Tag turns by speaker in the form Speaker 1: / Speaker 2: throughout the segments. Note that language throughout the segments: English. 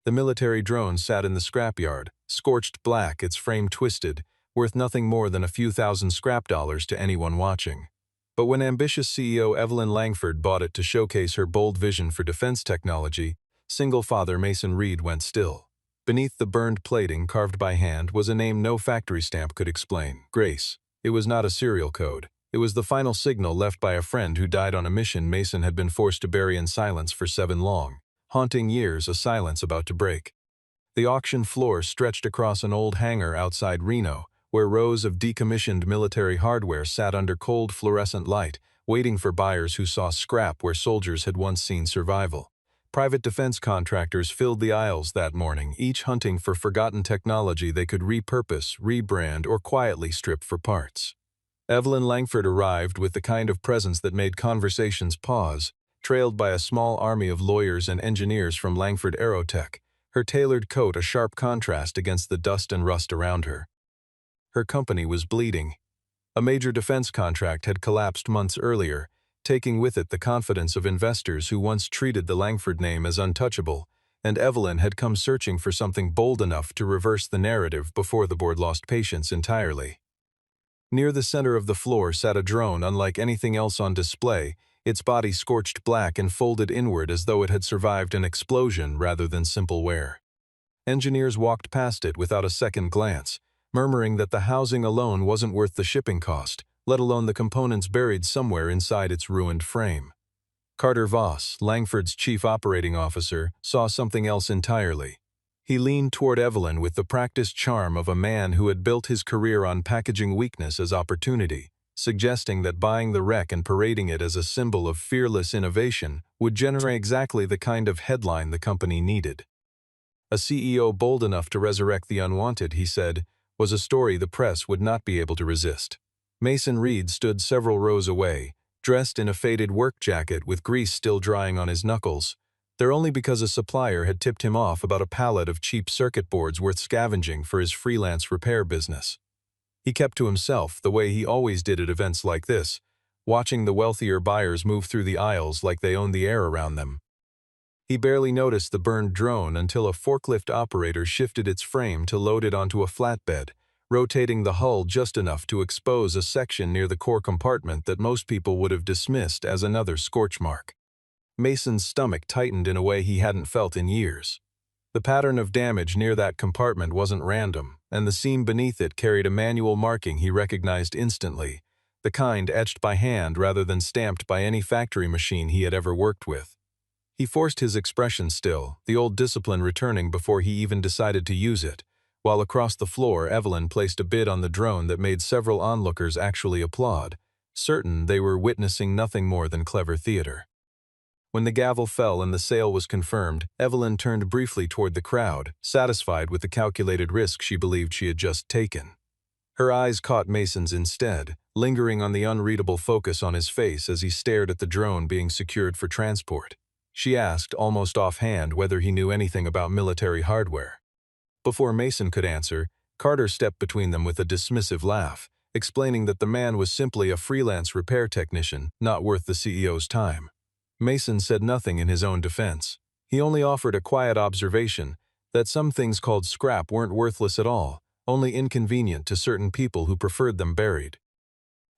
Speaker 1: The military drone sat in the scrapyard, scorched black, its frame twisted, worth nothing more than a few thousand scrap dollars to anyone watching. But when ambitious CEO Evelyn Langford bought it to showcase her bold vision for defense technology, single father Mason Reed went still. Beneath the burned plating carved by hand was a name no factory stamp could explain: Grace. It was not a serial code. It was the final signal left by a friend who died on a mission Mason had been forced to bury in silence for 7 long, haunting years, a silence about to break. The auction floor stretched across an old hangar outside Reno, where rows of decommissioned military hardware sat under cold fluorescent light, waiting for buyers who saw scrap where soldiers had once seen survival. Private defense contractors filled the aisles that morning, each hunting for forgotten technology they could repurpose, rebrand, or quietly strip for parts. Evelyn Langford arrived with the kind of presence that made conversations pause, trailed by a small army of lawyers and engineers from Langford Aerotech, her tailored coat a sharp contrast against the dust and rust around her. Her company was bleeding. A major defense contract had collapsed months earlier, taking with it the confidence of investors who once treated the Langford name as untouchable, and Evelyn had come searching for something bold enough to reverse the narrative before the board lost patience entirely. Near the center of the floor sat a drone unlike anything else on display, its body scorched black and folded inward as though it had survived an explosion rather than simple wear. Engineers walked past it without a second glance, murmuring that the housing alone wasn't worth the shipping cost, let alone the components buried somewhere inside its ruined frame. Carter Voss, Langford's chief operating officer, saw something else entirely. He leaned toward Evelyn with the practiced charm of a man who had built his career on packaging weakness as opportunity, suggesting that buying the wreck and parading it as a symbol of fearless innovation would generate exactly the kind of headline the company needed. A CEO bold enough to resurrect the unwanted, he said, was a story the press would not be able to resist. Mason Reed stood several rows away, dressed in a faded work jacket with grease still drying on his knuckles, there only because a supplier had tipped him off about a pallet of cheap circuit boards worth scavenging for his freelance repair business. He kept to himself the way he always did at events like this, watching the wealthier buyers move through the aisles like they owned the air around them. He barely noticed the burned drone until a forklift operator shifted its frame to load it onto a flatbed, rotating the hull just enough to expose a section near the core compartment that most people would have dismissed as another scorch mark. Mason's stomach tightened in a way he hadn't felt in years. The pattern of damage near that compartment wasn't random, and the seam beneath it carried a manual marking he recognized instantly, the kind etched by hand rather than stamped by any factory machine he had ever worked with. He forced his expression still, the old discipline returning before he even decided to use it, while across the floor Evelyn placed a bid on the drone that made several onlookers actually applaud, certain they were witnessing nothing more than clever theater. When the gavel fell and the sale was confirmed, Evelyn turned briefly toward the crowd, satisfied with the calculated risk she believed she had just taken. Her eyes caught Mason's instead, lingering on the unreadable focus on his face as he stared at the drone being secured for transport. She asked, almost offhand, whether he knew anything about military hardware. Before Mason could answer, Carter stepped between them with a dismissive laugh, explaining that the man was simply a freelance repair technician, not worth the CEO's time. Mason said nothing in his own defense. He only offered a quiet observation that some things called scrap weren't worthless at all, only inconvenient to certain people who preferred them buried.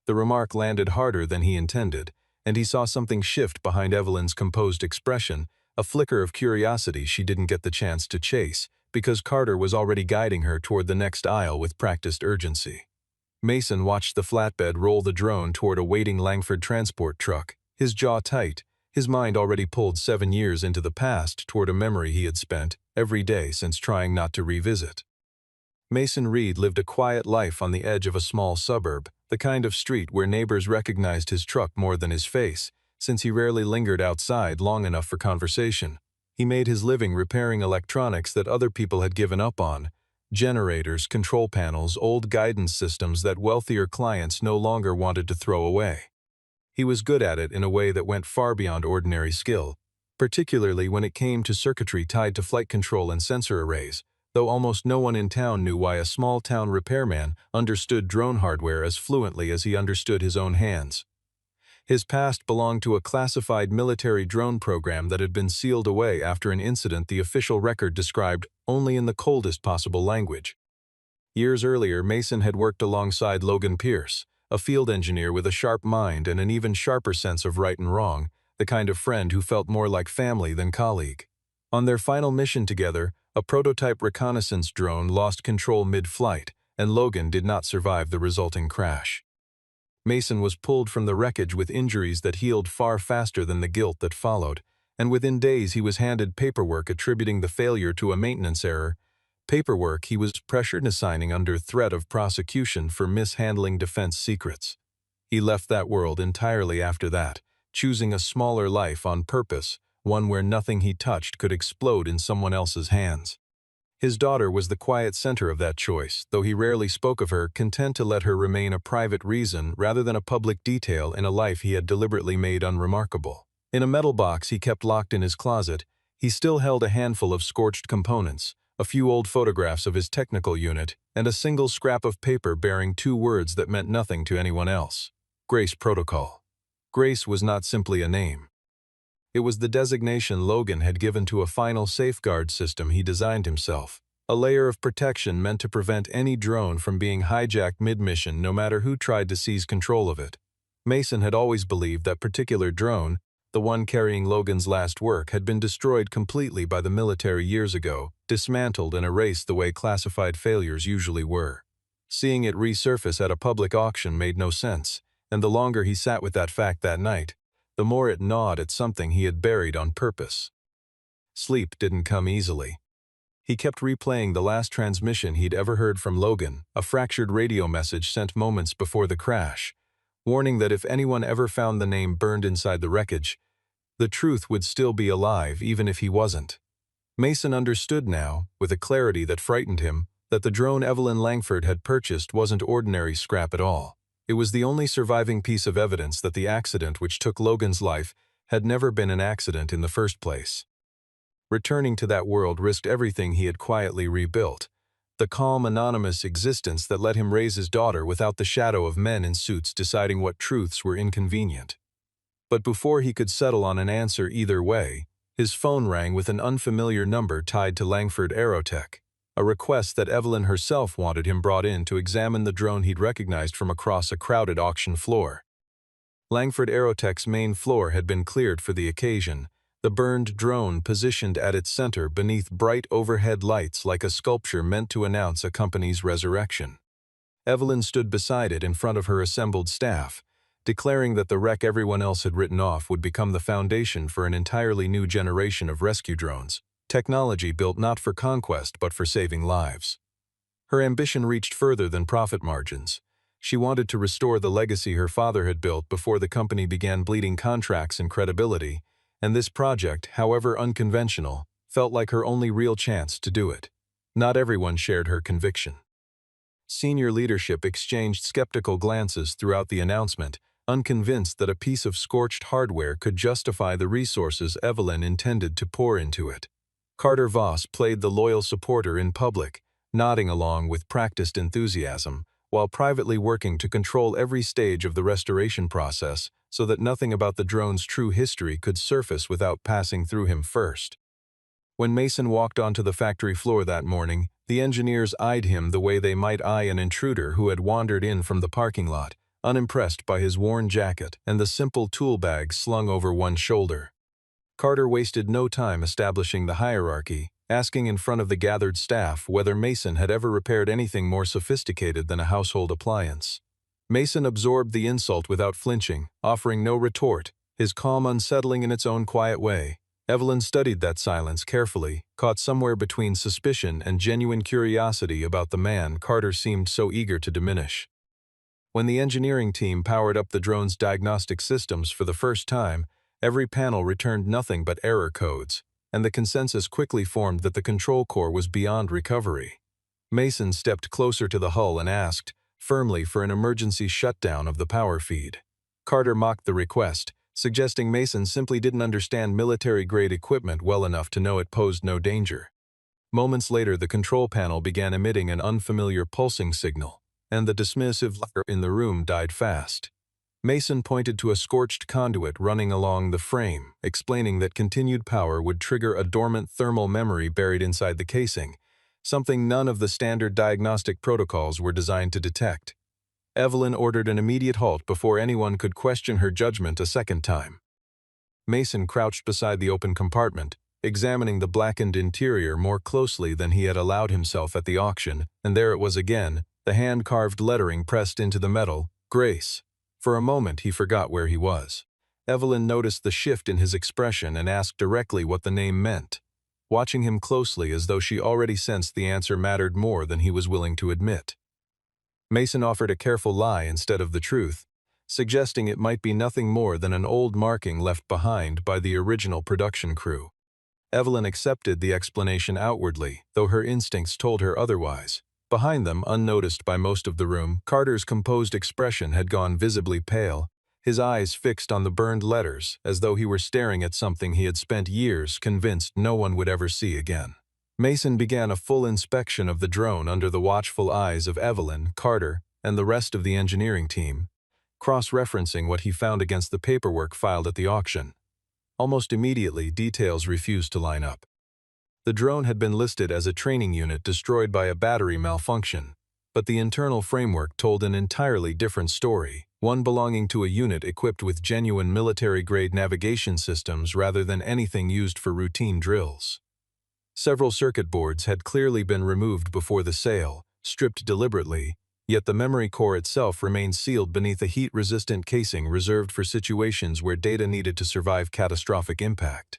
Speaker 1: The remark landed harder than he intended, and he saw something shift behind Evelyn's composed expression, a flicker of curiosity she didn't get the chance to chase, because Carter was already guiding her toward the next aisle with practiced urgency. Mason watched the flatbed roll the drone toward a waiting Langford transport truck, his jaw tight, his mind already pulled 7 years into the past toward a memory he had spent every day since trying not to revisit. Mason Reed lived a quiet life on the edge of a small suburb, the kind of street where neighbors recognized his truck more than his face, since he rarely lingered outside long enough for conversation. He made his living repairing electronics that other people had given up on, generators, control panels, old guidance systems that wealthier clients no longer wanted to throw away. He was good at it in a way that went far beyond ordinary skill, particularly when it came to circuitry tied to flight control and sensor arrays, though almost no one in town knew why a small-town repairman understood drone hardware as fluently as he understood his own hands. His past belonged to a classified military drone program that had been sealed away after an incident the official record described only in the coldest possible language. Years earlier, Mason had worked alongside Logan Pierce, a field engineer with a sharp mind and an even sharper sense of right and wrong, the kind of friend who felt more like family than colleague. On their final mission together, a prototype reconnaissance drone lost control mid-flight, and Logan did not survive the resulting crash. Mason was pulled from the wreckage with injuries that healed far faster than the guilt that followed, and within days he was handed paperwork attributing the failure to a maintenance error, paperwork he was pressured into signing under threat of prosecution for mishandling defense secrets. He left that world entirely after that, choosing a smaller life on purpose, one where nothing he touched could explode in someone else's hands. His daughter was the quiet center of that choice, though he rarely spoke of her, content to let her remain a private reason rather than a public detail in a life he had deliberately made unremarkable. In a metal box he kept locked in his closet, he still held a handful of scorched components, a few old photographs of his technical unit, and a single scrap of paper bearing 2 words that meant nothing to anyone else: Grace Protocol. Grace was not simply a name. It was the designation Logan had given to a final safeguard system he designed himself, a layer of protection meant to prevent any drone from being hijacked mid-mission no matter who tried to seize control of it. Mason had always believed that particular drone, the one carrying Logan's last work, had been destroyed completely by the military years ago, dismantled and erased the way classified failures usually were. Seeing it resurface at a public auction made no sense, and the longer he sat with that fact that night, the more it gnawed at something he had buried on purpose. Sleep didn't come easily. He kept replaying the last transmission he'd ever heard from Logan, a fractured radio message sent moments before the crash, warning that if anyone ever found the name burned inside the wreckage, the truth would still be alive even if he wasn't. Mason understood now, with a clarity that frightened him, that the drone Evelyn Langford had purchased wasn't ordinary scrap at all. It was the only surviving piece of evidence that the accident which took Logan's life had never been an accident in the first place. Returning to that world risked everything he had quietly rebuilt, the calm, anonymous existence that let him raise his daughter without the shadow of men in suits deciding what truths were inconvenient. But before he could settle on an answer either way, his phone rang with an unfamiliar number tied to Langford Aerotech, a request that Evelyn herself wanted him brought in to examine the drone he'd recognized from across a crowded auction floor. Langford Aerotech's main floor had been cleared for the occasion, the burned drone positioned at its center beneath bright overhead lights like a sculpture meant to announce a company's resurrection. Evelyn stood beside it in front of her assembled staff, declaring that the wreck everyone else had written off would become the foundation for an entirely new generation of rescue drones, technology built not for conquest but for saving lives. Her ambition reached further than profit margins. She wanted to restore the legacy her father had built before the company began bleeding contracts and credibility, and this project, however unconventional, felt like her only real chance to do it. Not everyone shared her conviction. Senior leadership exchanged skeptical glances throughout the announcement, unconvinced that a piece of scorched hardware could justify the resources Evelyn intended to pour into it. Carter Voss played the loyal supporter in public, nodding along with practiced enthusiasm, while privately working to control every stage of the restoration process so that nothing about the drone's true history could surface without passing through him first. When Mason walked onto the factory floor that morning, the engineers eyed him the way they might eye an intruder who had wandered in from the parking lot, unimpressed by his worn jacket and the simple tool bag slung over one shoulder. Carter wasted no time establishing the hierarchy, asking in front of the gathered staff whether Mason had ever repaired anything more sophisticated than a household appliance. Mason absorbed the insult without flinching, offering no retort, his calm unsettling in its own quiet way. Evelyn studied that silence carefully, caught somewhere between suspicion and genuine curiosity about the man Carter seemed so eager to diminish. When the engineering team powered up the drone's diagnostic systems for the first time, every panel returned nothing but error codes, and the consensus quickly formed that the control core was beyond recovery. Mason stepped closer to the hull and asked, firmly, for an emergency shutdown of the power feed. Carter mocked the request, suggesting Mason simply didn't understand military-grade equipment well enough to know it posed no danger. Moments later, the control panel began emitting an unfamiliar pulsing signal, and the dismissive laughter in the room died fast. Mason pointed to a scorched conduit running along the frame, explaining that continued power would trigger a dormant thermal memory buried inside the casing, something none of the standard diagnostic protocols were designed to detect. Evelyn ordered an immediate halt before anyone could question her judgment a second time. Mason crouched beside the open compartment, examining the blackened interior more closely than he had allowed himself at the auction, and there it was again, the hand-carved lettering pressed into the metal, Grace. For a moment he forgot where he was. Evelyn noticed the shift in his expression and asked directly what the name meant, watching him closely as though she already sensed the answer mattered more than he was willing to admit. Mason offered a careful lie instead of the truth, suggesting it might be nothing more than an old marking left behind by the original production crew. Evelyn accepted the explanation outwardly, though her instincts told her otherwise. Behind them, unnoticed by most of the room, Carter's composed expression had gone visibly pale, his eyes fixed on the burned letters, as though he were staring at something he had spent years convinced no one would ever see again. Mason began a full inspection of the drone under the watchful eyes of Evelyn, Carter, and the rest of the engineering team, cross-referencing what he found against the paperwork filed at the auction. Almost immediately, details refused to line up. The drone had been listed as a training unit destroyed by a battery malfunction, but the internal framework told an entirely different story, one belonging to a unit equipped with genuine military-grade navigation systems rather than anything used for routine drills. Several circuit boards had clearly been removed before the sale, stripped deliberately, yet the memory core itself remained sealed beneath a heat-resistant casing reserved for situations where data needed to survive catastrophic impact.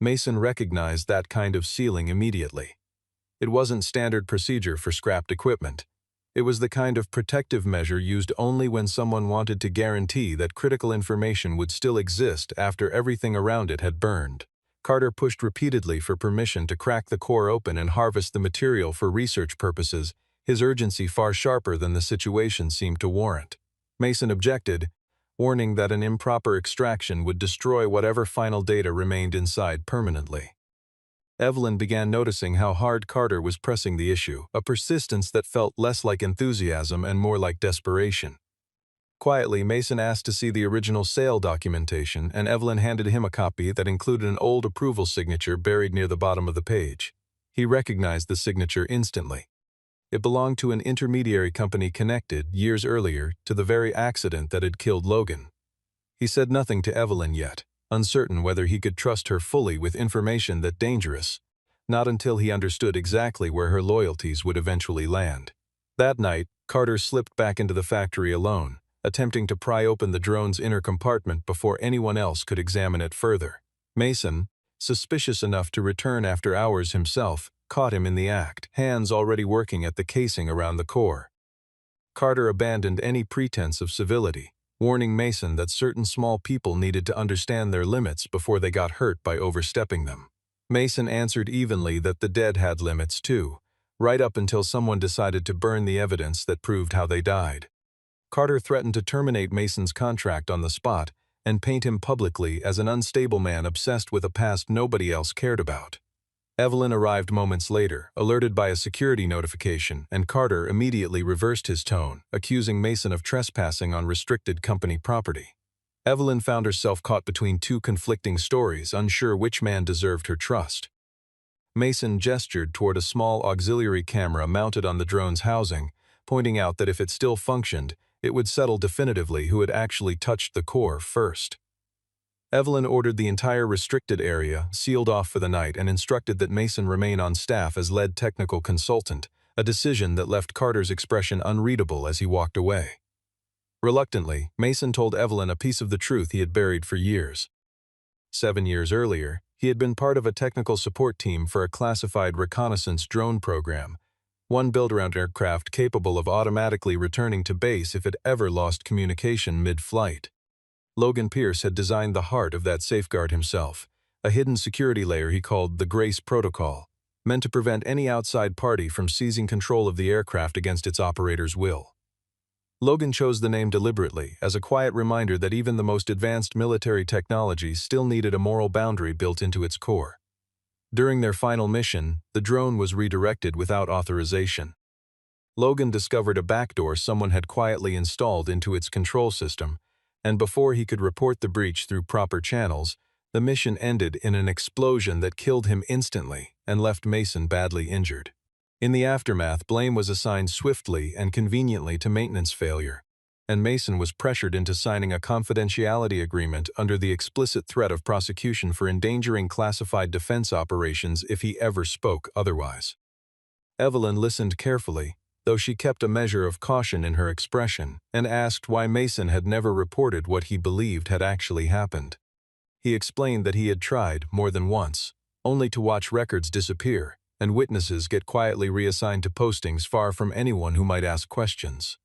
Speaker 1: Mason recognized that kind of sealing immediately. It wasn't standard procedure for scrapped equipment. It was the kind of protective measure used only when someone wanted to guarantee that critical information would still exist after everything around it had burned. Carter pushed repeatedly for permission to crack the core open and harvest the material for research purposes, his urgency far sharper than the situation seemed to warrant. Mason objected, warning that an improper extraction would destroy whatever final data remained inside permanently. Evelyn began noticing how hard Carter was pressing the issue, a persistence that felt less like enthusiasm and more like desperation. Quietly, Mason asked to see the original sale documentation, and Evelyn handed him a copy that included an old approval signature buried near the bottom of the page. He recognized the signature instantly. It belonged to an intermediary company connected, years earlier, to the very accident that had killed Logan. He said nothing to Evelyn yet, uncertain whether he could trust her fully with information that dangerous, not until he understood exactly where her loyalties would eventually land. That night, Carter slipped back into the factory alone, attempting to pry open the drone's inner compartment before anyone else could examine it further. Mason, suspicious enough to return after hours himself, caught him in the act, hands already working at the casing around the core. Carter abandoned any pretense of civility, warning Mason that certain small people needed to understand their limits before they got hurt by overstepping them. Mason answered evenly that the dead had limits too, right up until someone decided to burn the evidence that proved how they died. Carter threatened to terminate Mason's contract on the spot and paint him publicly as an unstable man obsessed with a past nobody else cared about. Evelyn arrived moments later, alerted by a security notification, and Carter immediately reversed his tone, accusing Mason of trespassing on restricted company property. Evelyn found herself caught between two conflicting stories, unsure which man deserved her trust. Mason gestured toward a small auxiliary camera mounted on the drone's housing, pointing out that if it still functioned, it would settle definitively who had actually touched the core first. Evelyn ordered the entire restricted area sealed off for the night and instructed that Mason remain on staff as lead technical consultant, a decision that left Carter's expression unreadable as he walked away. Reluctantly, Mason told Evelyn a piece of the truth he had buried for years. 7 years earlier, he had been part of a technical support team for a classified reconnaissance drone program, one built around aircraft capable of automatically returning to base if it ever lost communication mid-flight. Logan Pierce had designed the heart of that safeguard himself, a hidden security layer he called the Grace Protocol, meant to prevent any outside party from seizing control of the aircraft against its operator's will. Logan chose the name deliberately, as a quiet reminder that even the most advanced military technology still needed a moral boundary built into its core. During their final mission, the drone was redirected without authorization. Logan discovered a backdoor someone had quietly installed into its control system, And before he could report the breach through proper channels, the mission ended in an explosion that killed him instantly and left Mason badly injured. In the aftermath, blame was assigned swiftly and conveniently to maintenance failure, and Mason was pressured into signing a confidentiality agreement under the explicit threat of prosecution for endangering classified defense operations if he ever spoke otherwise. Evelyn listened carefully, though she kept a measure of caution in her expression, and asked why Mason had never reported what he believed had actually happened. He explained that he had tried more than once, only to watch records disappear and witnesses get quietly reassigned to postings far from anyone who might ask questions.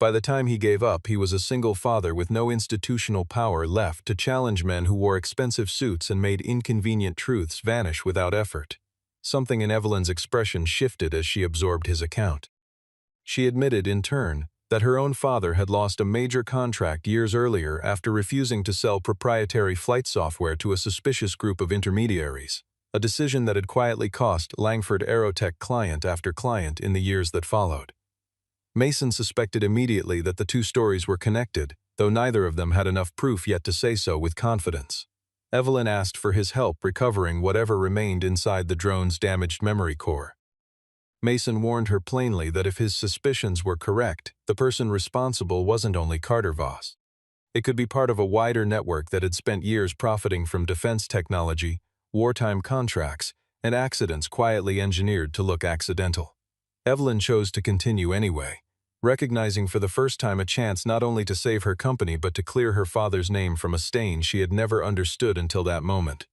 Speaker 1: By the time he gave up, he was a single father with no institutional power left to challenge men who wore expensive suits and made inconvenient truths vanish without effort. Something in Evelyn's expression shifted as she absorbed his account. She admitted, in turn, that her own father had lost a major contract years earlier after refusing to sell proprietary flight software to a suspicious group of intermediaries, a decision that had quietly cost Langford Aerotech client after client in the years that followed. Mason suspected immediately that the two stories were connected, though neither of them had enough proof yet to say so with confidence. Evelyn asked for his help recovering whatever remained inside the drone's damaged memory core. Mason warned her plainly that if his suspicions were correct, the person responsible wasn't only Carter Voss. It could be part of a wider network that had spent years profiting from defense technology, wartime contracts, and accidents quietly engineered to look accidental. Evelyn chose to continue anyway, recognizing for the first time a chance not only to save her company but to clear her father's name from a stain she had never understood until that moment.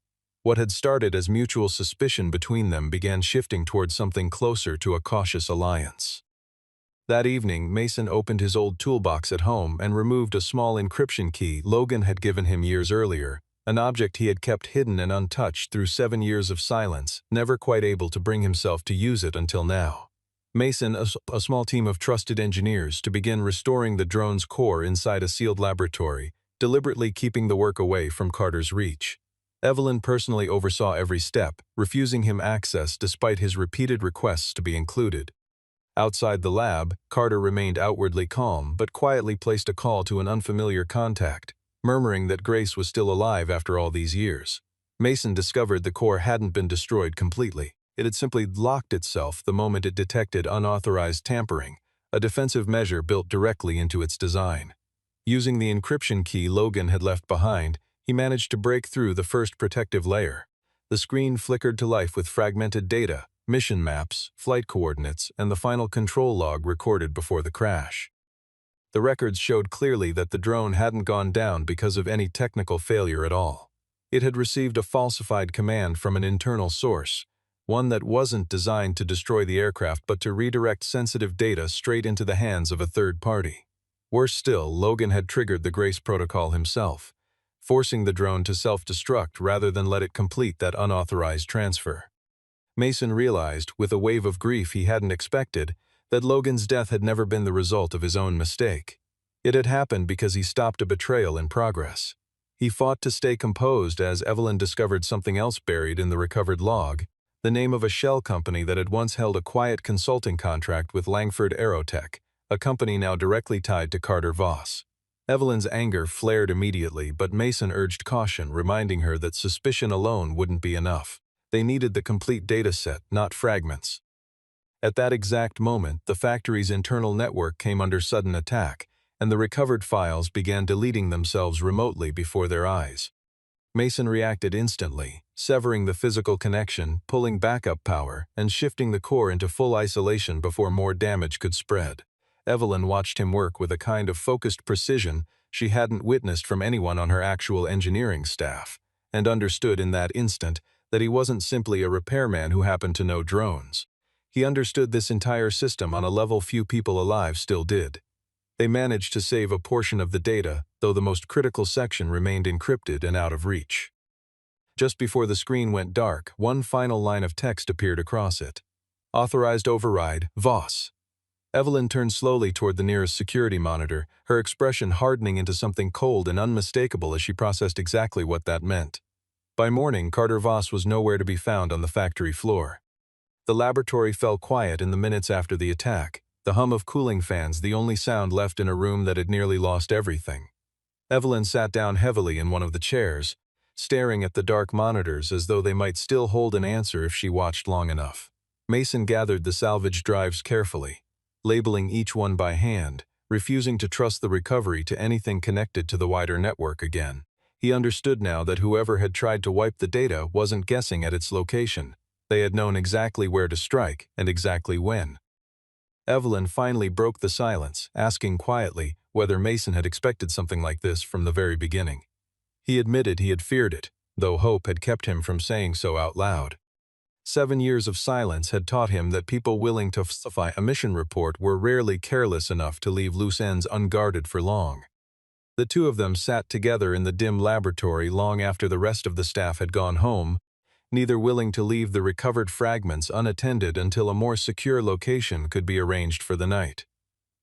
Speaker 1: What had started as mutual suspicion between them began shifting towards something closer to a cautious alliance. That evening, Mason opened his old toolbox at home and removed a small encryption key Logan had given him years earlier, an object he had kept hidden and untouched through 7 years of silence, never quite able to bring himself to use it until now. Mason, a small team of trusted engineers, to begin restoring the drone's core inside a sealed laboratory, deliberately keeping the work away from Carter's reach. Evelyn personally oversaw every step, refusing him access despite his repeated requests to be included. Outside the lab, Carter remained outwardly calm but quietly placed a call to an unfamiliar contact, murmuring that Grace was still alive after all these years. Mason discovered the core hadn't been destroyed completely. It had simply locked itself the moment it detected unauthorized tampering, a defensive measure built directly into its design. Using the encryption key Logan had left behind, he managed to break through the first protective layer. The screen flickered to life with fragmented data, mission maps, flight coordinates, and the final control log recorded before the crash. The records showed clearly that the drone hadn't gone down because of any technical failure at all. It had received a falsified command from an internal source, one that wasn't designed to destroy the aircraft but to redirect sensitive data straight into the hands of a third party. Worse still, Logan had triggered the Grace protocol himself, forcing the drone to self-destruct rather than let it complete that unauthorized transfer. Mason realized, with a wave of grief he hadn't expected, that Logan's death had never been the result of his own mistake. It had happened because he stopped a betrayal in progress. He fought to stay composed as Evelyn discovered something else buried in the recovered log, the name of a shell company that had once held a quiet consulting contract with Langford Aerotech, a company now directly tied to Carter Voss. Evelyn's anger flared immediately, but Mason urged caution, reminding her that suspicion alone wouldn't be enough. They needed the complete data set, not fragments. At that exact moment, the factory's internal network came under sudden attack, and the recovered files began deleting themselves remotely before their eyes. Mason reacted instantly, severing the physical connection, pulling backup power, and shifting the core into full isolation before more damage could spread. Evelyn watched him work with a kind of focused precision she hadn't witnessed from anyone on her actual engineering staff, and understood in that instant that he wasn't simply a repairman who happened to know drones. He understood this entire system on a level few people alive still did. They managed to save a portion of the data, though the most critical section remained encrypted and out of reach. Just before the screen went dark, one final line of text appeared across it. Authorized override, Voss. Evelyn turned slowly toward the nearest security monitor, her expression hardening into something cold and unmistakable as she processed exactly what that meant. By morning, Carter Voss was nowhere to be found on the factory floor. The laboratory fell quiet in the minutes after the attack, the hum of cooling fans the only sound left in a room that had nearly lost everything. Evelyn sat down heavily in one of the chairs, staring at the dark monitors as though they might still hold an answer if she watched long enough. Mason gathered the salvage drives carefully, labeling each one by hand, refusing to trust the recovery to anything connected to the wider network again. He understood now that whoever had tried to wipe the data wasn't guessing at its location. They had known exactly where to strike and exactly when. Evelyn finally broke the silence, asking quietly whether Mason had expected something like this from the very beginning. He admitted he had feared it, though hope had kept him from saying so out loud. 7 years of silence had taught him that people willing to falsify a mission report were rarely careless enough to leave loose ends unguarded for long. The two of them sat together in the dim laboratory long after the rest of the staff had gone home, neither willing to leave the recovered fragments unattended until a more secure location could be arranged for the night.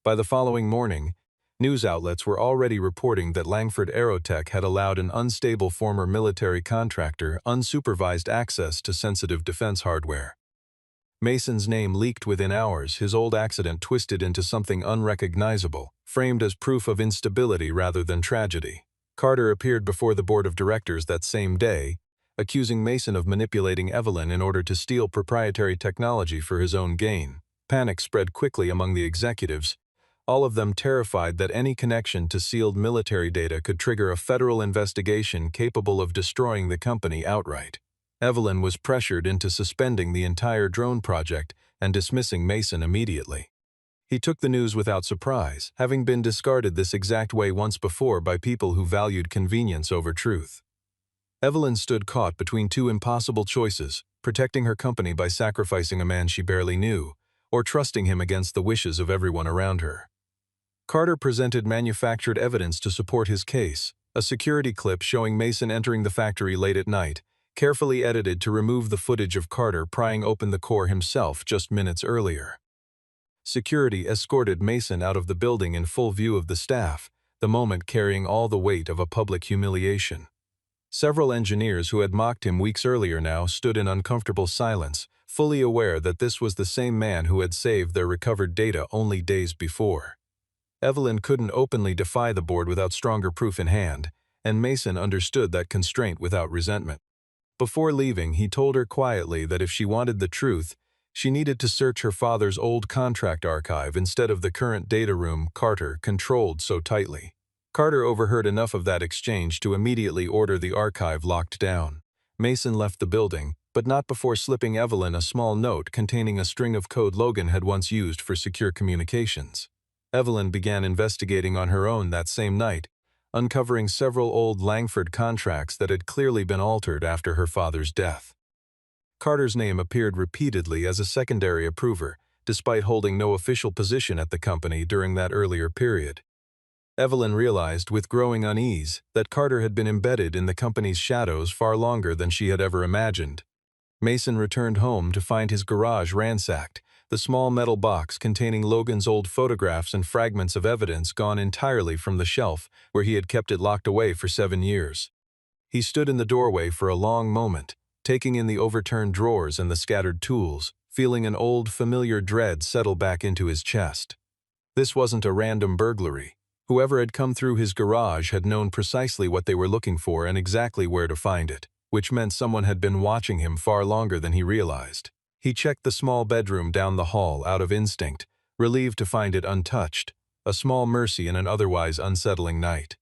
Speaker 1: By the following morning, news outlets were already reporting that Langford Aerotech had allowed an unstable former military contractor unsupervised access to sensitive defense hardware. Mason's name leaked within hours, his old accident twisted into something unrecognizable, framed as proof of instability rather than tragedy. Carter appeared before the board of directors that same day, accusing Mason of manipulating Evelyn in order to steal proprietary technology for his own gain. Panic spread quickly among the executives, all of them terrified that any connection to sealed military data could trigger a federal investigation capable of destroying the company outright. Evelyn was pressured into suspending the entire drone project and dismissing Mason immediately. He took the news without surprise, having been discarded this exact way once before by people who valued convenience over truth. Evelyn stood caught between two impossible choices: protecting her company by sacrificing a man she barely knew, or trusting him against the wishes of everyone around her. Carter presented manufactured evidence to support his case, a security clip showing Mason entering the factory late at night, carefully edited to remove the footage of Carter prying open the core himself just minutes earlier. Security escorted Mason out of the building in full view of the staff, the moment carrying all the weight of a public humiliation. Several engineers who had mocked him weeks earlier now stood in uncomfortable silence, fully aware that this was the same man who had saved their recovered data only days before. Evelyn couldn't openly defy the board without stronger proof in hand, and Mason understood that constraint without resentment. Before leaving, he told her quietly that if she wanted the truth, she needed to search her father's old contract archive instead of the current data room Carter controlled so tightly. Carter overheard enough of that exchange to immediately order the archive locked down. Mason left the building, but not before slipping Evelyn a small note containing a string of code Logan had once used for secure communications. Evelyn began investigating on her own that same night, uncovering several old Langford contracts that had clearly been altered after her father's death. Carter's name appeared repeatedly as a secondary approver, despite holding no official position at the company during that earlier period. Evelyn realized with growing unease that Carter had been embedded in the company's shadows far longer than she had ever imagined. Mason returned home to find his garage ransacked, the small metal box containing Logan's old photographs and fragments of evidence gone entirely from the shelf where he had kept it locked away for 7 years. He stood in the doorway for a long moment, taking in the overturned drawers and the scattered tools, feeling an old familiar dread settle back into his chest. This wasn't a random burglary. Whoever had come through his garage had known precisely what they were looking for and exactly where to find it, which meant someone had been watching him far longer than he realized. He checked the small bedroom down the hall out of instinct, relieved to find it untouched, a small mercy in an otherwise unsettling night.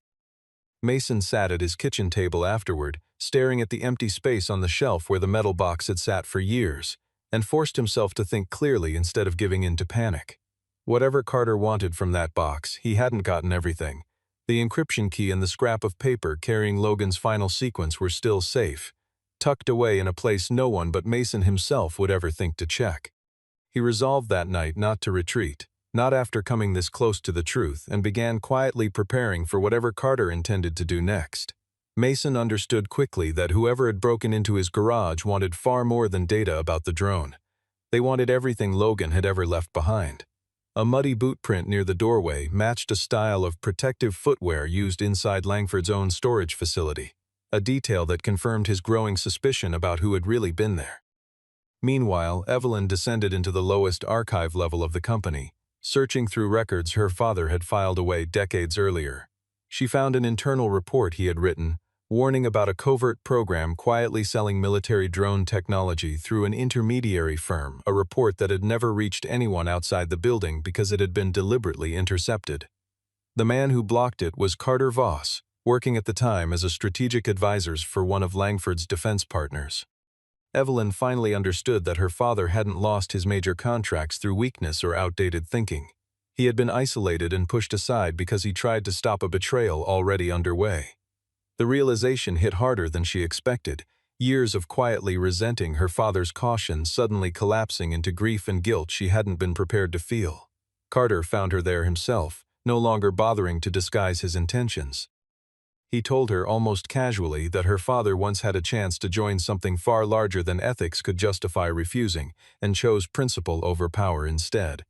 Speaker 1: Mason sat at his kitchen table afterward, staring at the empty space on the shelf where the metal box had sat for years, and forced himself to think clearly instead of giving in to panic. Whatever Carter wanted from that box, he hadn't gotten everything. The encryption key and the scrap of paper carrying Logan's final sequence were still safe, tucked away in a place no one but Mason himself would ever think to check. He resolved that night not to retreat, not after coming this close to the truth, and began quietly preparing for whatever Carter intended to do next. Mason understood quickly that whoever had broken into his garage wanted far more than data about the drone. They wanted everything Logan had ever left behind. A muddy boot print near the doorway matched a style of protective footwear used inside Langford's own storage facility, a detail that confirmed his growing suspicion about who had really been there. Meanwhile, Evelyn descended into the lowest archive level of the company, searching through records her father had filed away decades earlier. She found an internal report he had written, warning about a covert program quietly selling military drone technology through an intermediary firm, a report that had never reached anyone outside the building because it had been deliberately intercepted. The man who blocked it was Carter Voss, working at the time as a strategic advisor for one of Langford's defense partners. Evelyn finally understood that her father hadn't lost his major contracts through weakness or outdated thinking. He had been isolated and pushed aside because he tried to stop a betrayal already underway. The realization hit harder than she expected, years of quietly resenting her father's caution suddenly collapsing into grief and guilt she hadn't been prepared to feel. Carter found her there himself, no longer bothering to disguise his intentions. He told her almost casually that her father once had a chance to join something far larger than ethics could justify refusing, and chose principle over power instead.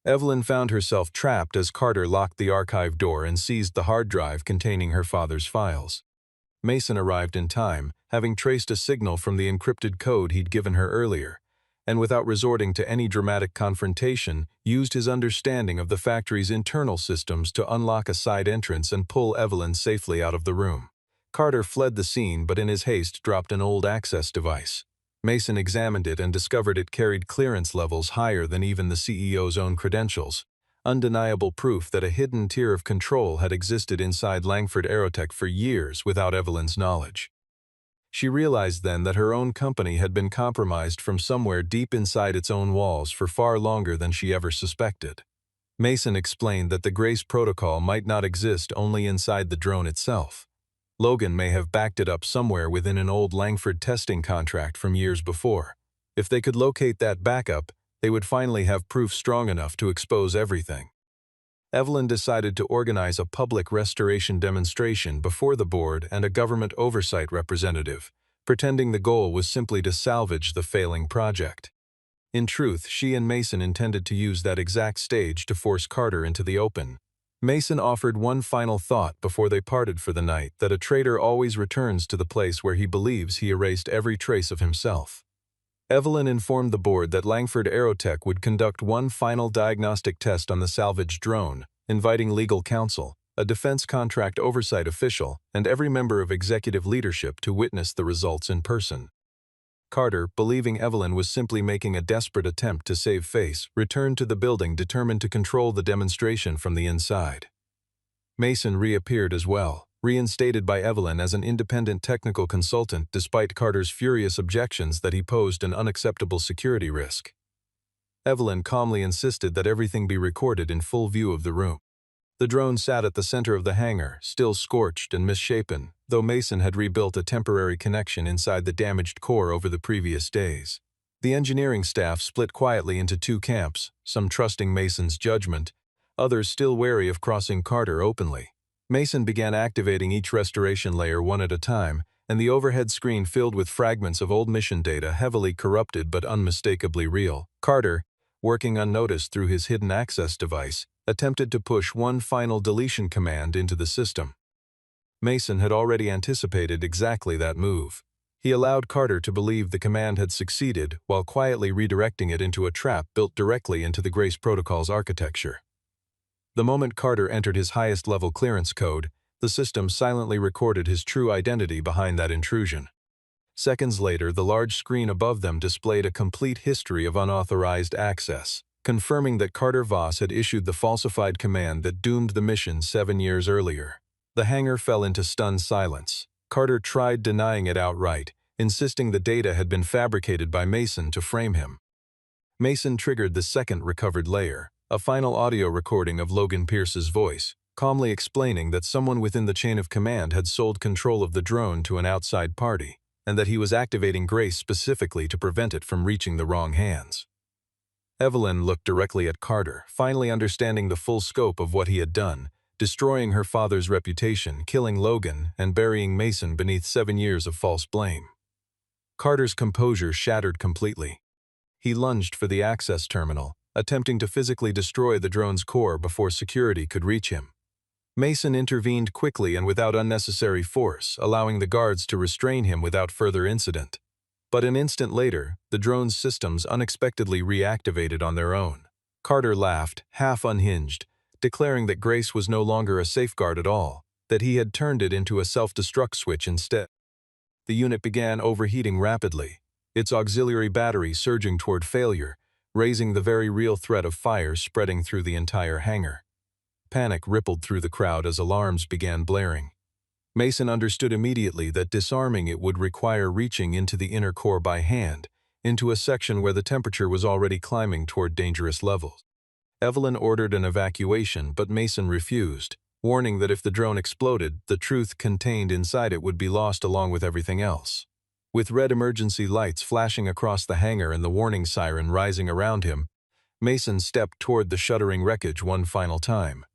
Speaker 1: Evelyn found herself trapped as Carter locked the archive door and seized the hard drive containing her father's files. Mason arrived in time, having traced a signal from the encrypted code he'd given her earlier, and without resorting to any dramatic confrontation, used his understanding of the factory's internal systems to unlock a side entrance and pull Evelyn safely out of the room. Carter fled the scene but in his haste dropped an old access device. Mason examined it and discovered it carried clearance levels higher than even the CEO's own credentials, undeniable proof that a hidden tier of control had existed inside Langford Aerotech for years without Evelyn's knowledge. She realized then that her own company had been compromised from somewhere deep inside its own walls for far longer than she ever suspected. Mason explained that the Grace Protocol might not exist only inside the drone itself. Logan may have backed it up somewhere within an old Langford testing contract from years before. If they could locate that backup, they would finally have proof strong enough to expose everything. Evelyn decided to organize a public restoration demonstration before the board and a government oversight representative, pretending the goal was simply to salvage the failing project. In truth, she and Mason intended to use that exact stage to force Carter into the open. Mason offered one final thought before they parted for the night, that a traitor always returns to the place where he believes he erased every trace of himself. Evelyn informed the board that Langford Aerotech would conduct one final diagnostic test on the salvaged drone, inviting legal counsel, a defense contract oversight official, and every member of executive leadership to witness the results in person. Carter, believing Evelyn was simply making a desperate attempt to save face, returned to the building determined to control the demonstration from the inside. Mason reappeared as well, reinstated by Evelyn as an independent technical consultant despite Carter's furious objections that he posed an unacceptable security risk. Evelyn calmly insisted that everything be recorded in full view of the room. The drone sat at the center of the hangar, still scorched and misshapen, though Mason had rebuilt a temporary connection inside the damaged core over the previous days. The engineering staff split quietly into two camps, some trusting Mason's judgment, others still wary of crossing Carter openly. Mason began activating each restoration layer one at a time, and the overhead screen filled with fragments of old mission data heavily corrupted but unmistakably real. Carter, working unnoticed through his hidden access device, attempted to push one final deletion command into the system. Mason had already anticipated exactly that move. He allowed Carter to believe the command had succeeded while quietly redirecting it into a trap built directly into the Grace Protocol's architecture. The moment Carter entered his highest-level clearance code, the system silently recorded his true identity behind that intrusion. Seconds later, the large screen above them displayed a complete history of unauthorized access, confirming that Carter Voss had issued the falsified command that doomed the mission 7 years earlier. The hangar fell into stunned silence. Carter tried denying it outright, insisting the data had been fabricated by Mason to frame him. Mason triggered the second recovered layer, a final audio recording of Logan Pierce's voice, calmly explaining that someone within the chain of command had sold control of the drone to an outside party, and that he was activating Grace specifically to prevent it from reaching the wrong hands. Evelyn looked directly at Carter, finally understanding the full scope of what he had done, destroying her father's reputation, killing Logan, and burying Mason beneath 7 years of false blame. Carter's composure shattered completely. He lunged for the access terminal, attempting to physically destroy the drone's core before security could reach him. Mason intervened quickly and without unnecessary force, allowing the guards to restrain him without further incident. But an instant later, the drone's systems unexpectedly reactivated on their own. Carter laughed, half unhinged, declaring that Grace was no longer a safeguard at all, that he had turned it into a self-destruct switch instead. The unit began overheating rapidly, its auxiliary battery surging toward failure, raising the very real threat of fire spreading through the entire hangar. Panic rippled through the crowd as alarms began blaring. Mason understood immediately that disarming it would require reaching into the inner core by hand, into a section where the temperature was already climbing toward dangerous levels. Evelyn ordered an evacuation, but Mason refused, warning that if the drone exploded, the truth contained inside it would be lost along with everything else. With red emergency lights flashing across the hangar and the warning siren rising around him, Mason stepped toward the shuddering wreckage one final time.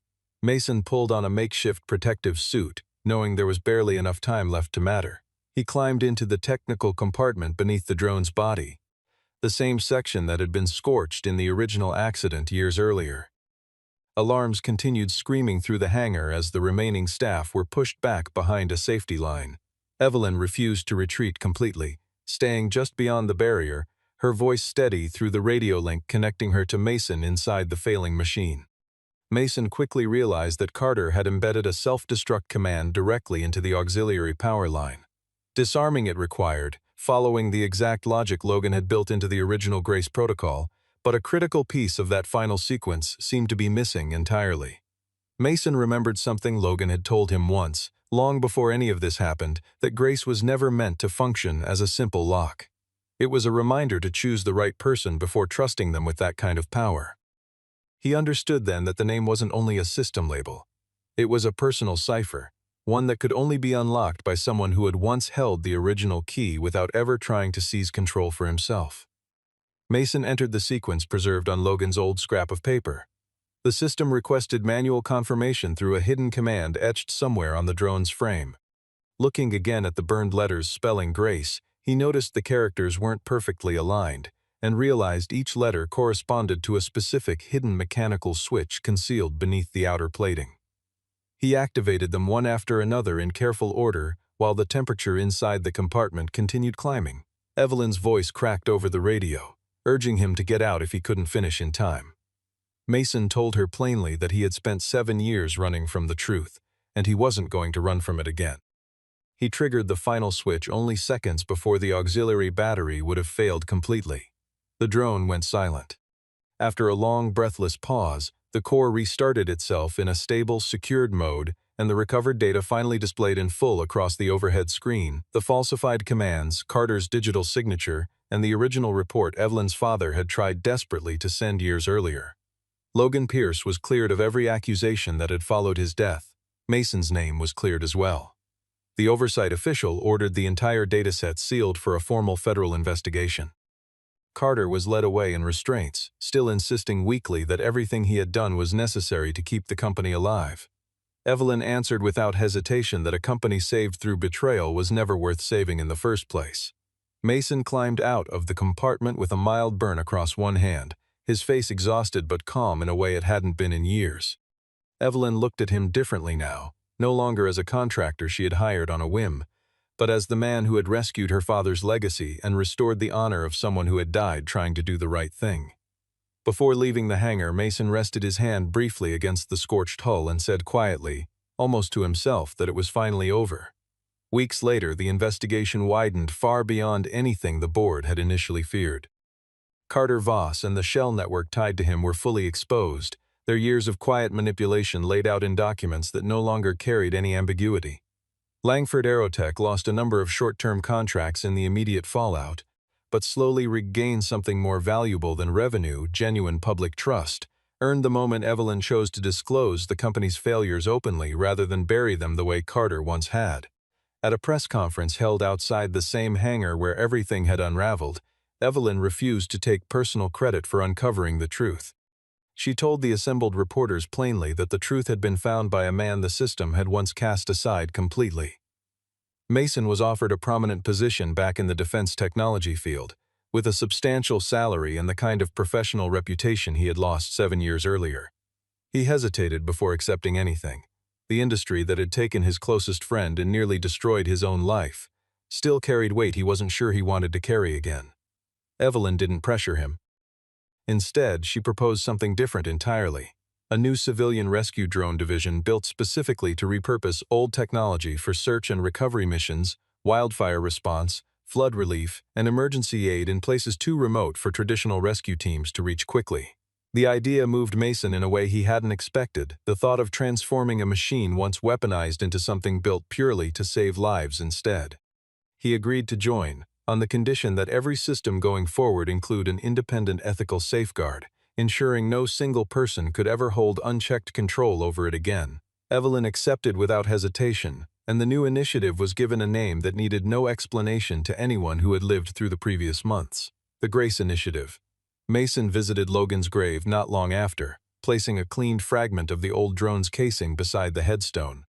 Speaker 1: Mason pulled on a makeshift protective suit, knowing there was barely enough time left to matter. He climbed into the technical compartment beneath the drone's body, the same section that had been scorched in the original accident years earlier. Alarms continued screaming through the hangar as the remaining staff were pushed back behind a safety line. Evelyn refused to retreat completely, staying just beyond the barrier, her voice steady through the radio link connecting her to Mason inside the failing machine. Mason quickly realized that Carter had embedded a self-destruct command directly into the auxiliary power line. Disarming it required, following the exact logic Logan had built into the original Grace protocol, but a critical piece of that final sequence seemed to be missing entirely. Mason remembered something Logan had told him once, long before any of this happened, that Grace was never meant to function as a simple lock. It was a reminder to choose the right person before trusting them with that kind of power. He understood then that the name wasn't only a system label. It was a personal cipher, one that could only be unlocked by someone who had once held the original key without ever trying to seize control for himself. Mason entered the sequence preserved on Logan's old scrap of paper. The system requested manual confirmation through a hidden command etched somewhere on the drone's frame. Looking again at the burned letters spelling Grace, he noticed the characters weren't perfectly aligned, and realized each letter corresponded to a specific hidden mechanical switch concealed beneath the outer plating. He activated them one after another in careful order while the temperature inside the compartment continued climbing. Evelyn's voice cracked over the radio, urging him to get out if he couldn't finish in time. Mason told her plainly that he had spent 7 years running from the truth, and he wasn't going to run from it again. He triggered the final switch only seconds before the auxiliary battery would have failed completely. The drone went silent. After a long, breathless pause, the core restarted itself in a stable, secured mode, and the recovered data finally displayed in full across the overhead screen, the falsified commands, Carter's digital signature, and the original report Evelyn's father had tried desperately to send years earlier. Logan Pierce was cleared of every accusation that had followed his death. Mason's name was cleared as well. The oversight official ordered the entire dataset sealed for a formal federal investigation. Carter was led away in restraints, still insisting weakly that everything he had done was necessary to keep the company alive. Evelyn answered without hesitation that a company saved through betrayal was never worth saving in the first place. Mason climbed out of the compartment with a mild burn across one hand, his face exhausted but calm in a way it hadn't been in years. Evelyn looked at him differently now, no longer as a contractor she had hired on a whim, but as the man who had rescued her father's legacy and restored the honor of someone who had died trying to do the right thing. Before leaving the hangar, Mason rested his hand briefly against the scorched hull and said quietly, almost to himself, that it was finally over. Weeks later, the investigation widened far beyond anything the board had initially feared. Carter Voss and the shell network tied to him were fully exposed, their years of quiet manipulation laid out in documents that no longer carried any ambiguity. Langford Aerotech lost a number of short-term contracts in the immediate fallout, but slowly regained something more valuable than revenue, genuine public trust, earned the moment Evelyn chose to disclose the company's failures openly rather than bury them the way Carter once had. At a press conference held outside the same hangar where everything had unraveled, Evelyn refused to take personal credit for uncovering the truth. She told the assembled reporters plainly that the truth had been found by a man the system had once cast aside completely. Mason was offered a prominent position back in the defense technology field, with a substantial salary and the kind of professional reputation he had lost 7 years earlier. He hesitated before accepting anything. The industry that had taken his closest friend and nearly destroyed his own life still carried weight he wasn't sure he wanted to carry again. Evelyn didn't pressure him. Instead, she proposed something different entirely. a new civilian rescue drone division built specifically to repurpose old technology for search and recovery missions, wildfire response, flood relief, and emergency aid in places too remote for traditional rescue teams to reach quickly. The idea moved Mason in a way he hadn't expected, the thought of transforming a machine once weaponized into something built purely to save lives instead. He agreed to join, on the condition that every system going forward include an independent ethical safeguard, ensuring no single person could ever hold unchecked control over it again. Evelyn accepted without hesitation, and the new initiative was given a name that needed no explanation to anyone who had lived through the previous months: the Grace Initiative. Mason visited Logan's grave not long after, placing a cleaned fragment of the old drone's casing beside the headstone.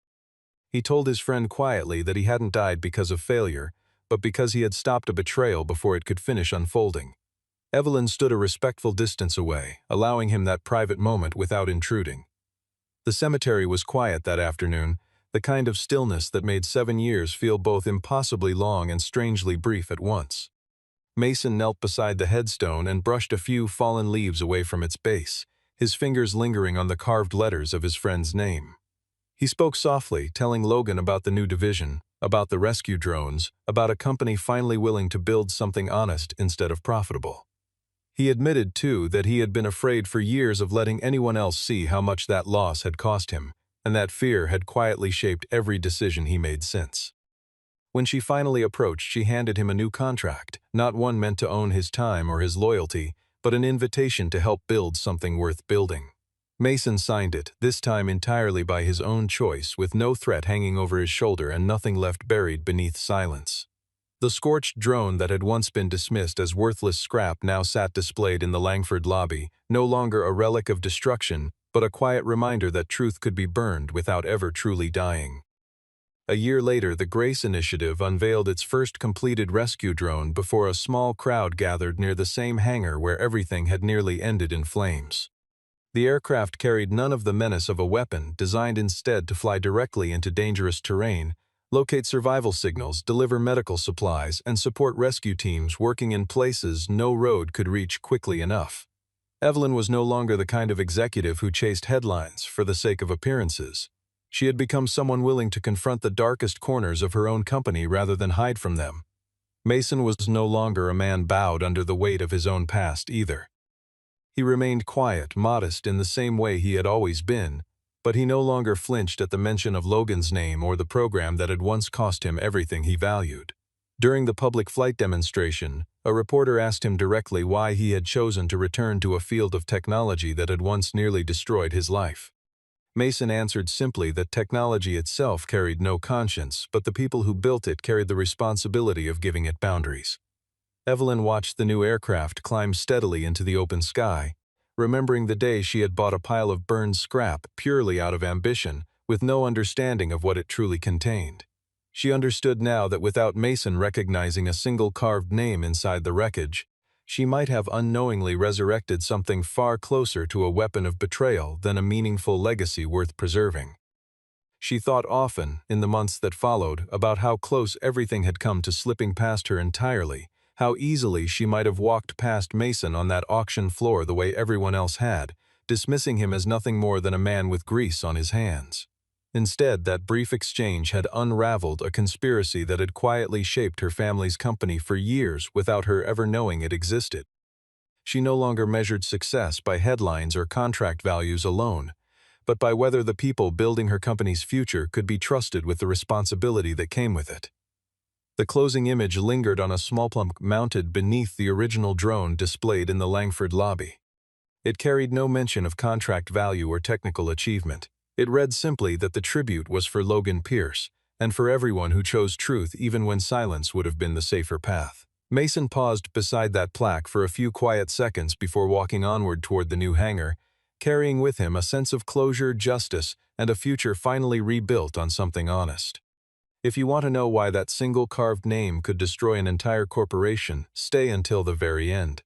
Speaker 1: He told his friend quietly that he hadn't died because of failure, but because he had stopped a betrayal before it could finish unfolding. Evelyn stood a respectful distance away, allowing him that private moment without intruding. The cemetery was quiet that afternoon, the kind of stillness that made 7 years feel both impossibly long and strangely brief at once. Mason knelt beside the headstone and brushed a few fallen leaves away from its base, his fingers lingering on the carved letters of his friend's name. He spoke softly, telling Logan about the new division, about the rescue drones, about a company finally willing to build something honest instead of profitable. He admitted, too, that he had been afraid for years of letting anyone else see how much that loss had cost him, and that fear had quietly shaped every decision he made since. When she finally approached, she handed him a new contract, not one meant to own his time or his loyalty, but an invitation to help build something worth building. Mason signed it, this time entirely by his own choice, with no threat hanging over his shoulder and nothing left buried beneath silence. The scorched drone that had once been dismissed as worthless scrap now sat displayed in the Langford lobby, no longer a relic of destruction, but a quiet reminder that truth could be burned without ever truly dying. A year later, the Grace Initiative unveiled its first completed rescue drone before a small crowd gathered near the same hangar where everything had nearly ended in flames. The aircraft carried none of the menace of a weapon, designed instead to fly directly into dangerous terrain, locate survival signals, deliver medical supplies, and support rescue teams working in places no road could reach quickly enough. Evelyn was no longer the kind of executive who chased headlines for the sake of appearances. She had become someone willing to confront the darkest corners of her own company rather than hide from them. Mason was no longer a man bowed under the weight of his own past either. He remained quiet, modest in the same way he had always been, but he no longer flinched at the mention of Logan's name or the program that had once cost him everything he valued. During the public flight demonstration, a reporter asked him directly why he had chosen to return to a field of technology that had once nearly destroyed his life. Mason answered simply that technology itself carried no conscience, but the people who built it carried the responsibility of giving it boundaries. Evelyn watched the new aircraft climb steadily into the open sky, remembering the day she had bought a pile of burned scrap purely out of ambition, with no understanding of what it truly contained. She understood now that without Mason recognizing a single carved name inside the wreckage, she might have unknowingly resurrected something far closer to a weapon of betrayal than a meaningful legacy worth preserving. She thought often, in the months that followed, about how close everything had come to slipping past her entirely, how easily she might have walked past Mason on that auction floor the way everyone else had, dismissing him as nothing more than a man with grease on his hands. Instead, that brief exchange had unraveled a conspiracy that had quietly shaped her family's company for years without her ever knowing it existed. She no longer measured success by headlines or contract values alone, but by whether the people building her company's future could be trusted with the responsibility that came with it. The closing image lingered on a small plump mounted beneath the original drone displayed in the Langford lobby. It carried no mention of contract value or technical achievement. It read simply that the tribute was for Logan Pierce, and for everyone who chose truth even when silence would have been the safer path. Mason paused beside that plaque for a few quiet seconds before walking onward toward the new hangar, carrying with him a sense of closure, justice, and a future finally rebuilt on something honest. If you want to know why that single carved name could destroy an entire corporation, stay until the very end.